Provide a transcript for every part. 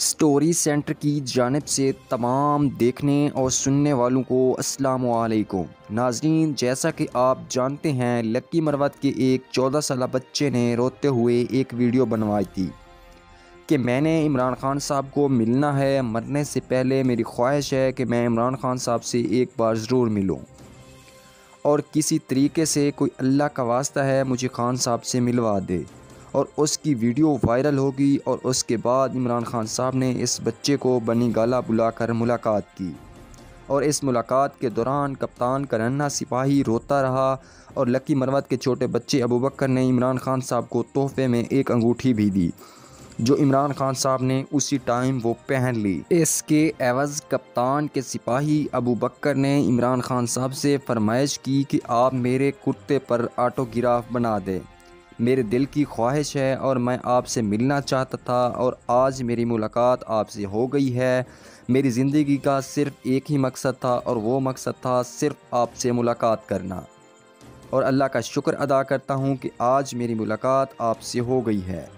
Story centre की जानिब से तमाम देखने और सुनने वालों को अस्सलाम वालेकुम। नाज़रीन, जैसा कि आप जानते हैं, लक्की मरवत के एक 14 साला बच्चे ने रोते हुए एक वीडियो बनवाई थी कि मैंने इमरान खान साहब को मिलना है। मरने से पहले मेरी ख्वाहिश है कि मैं इमरान खान साहब से एक बार ज़रूर मिलूं और किसी तरीके से कोई अल्लाह का वास्ता है मुझे खान साहब से मिलवा दे। और उसकी वीडियो वायरल होगी और उसके बाद इमरान खान साहब ने इस बच्चे को बनी गाला बुलाकर मुलाकात की और इस मुलाकात के दौरान कप्तान का नन्हा सिपाही रोता रहा और लक्की मरवत के छोटे बच्चे अबू बकर ने इमरान खान साहब को तोहफे में एक अंगूठी भी दी जो इमरान खान साहब ने उसी टाइम वो पहन ली। इसके एवज़ कप्तान के सिपाही अबू बकर ने इमरान खान साहब से फरमाइश की कि आप मेरे कुर्ते पर ऑटोग्राफ बना दें। मेरे दिल की ख्वाहिश है और मैं आपसे मिलना चाहता था और आज मेरी मुलाकात आपसे हो गई है। मेरी ज़िंदगी का सिर्फ़ एक ही मकसद था और वो मकसद था सिर्फ़ आपसे मुलाकात करना और अल्लाह का शुक्र अदा करता हूँ कि आज मेरी मुलाकात आपसे हो गई है।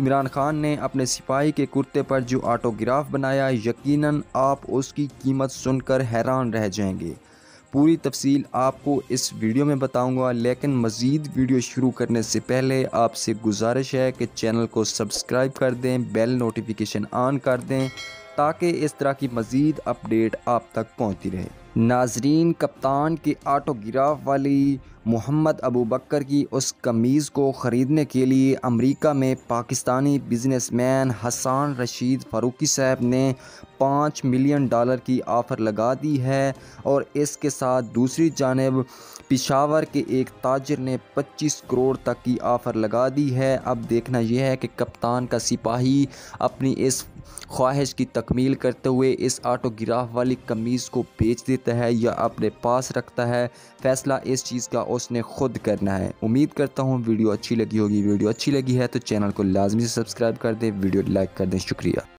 इमरान खान ने अपने सिपाही के कुर्ते पर जो ऑटोग्राफ बनाया, यकीनन आप उसकी कीमत सुनकर हैरान रह जाएंगे। पूरी तफसील आपको इस वीडियो में बताऊंगा, लेकिन मज़ीद वीडियो शुरू करने से पहले आपसे गुजारिश है कि चैनल को सब्सक्राइब कर दें, बेल नोटिफिकेशन ऑन कर दें ताकि इस तरह की मज़ीद अपडेट आप तक पहुंचती रहे। नाजरीन, कप्तान के ऑटोग्राफ वाली मोहम्मद अबू बकर की उस कमीज़ को ख़रीदने के लिए अमेरिका में पाकिस्तानी बिजनेसमैन हसन रशीद फ़ारूकी साहब ने $5 मिलियन की ऑफ़र लगा दी है और इसके साथ दूसरी जानिब पेशावर के एक ताजिर ने 25 करोड़ तक की ऑफ़र लगा दी है। अब देखना यह है कि कप्तान का सिपाही अपनी इस ख्वाहिश की तकमील करते हुए इस ऑटोग्राफ वाली कमीज़ को बेच देता है या अपने पास रखता है। फ़ैसला इस चीज़ का उसने ख़ुद करना है। उम्मीद करता हूँ वीडियो अच्छी लगी होगी। वीडियो अच्छी लगी है तो चैनल को लाजमी से सब्सक्राइब कर दें, वीडियो लाइक कर दें। शुक्रिया।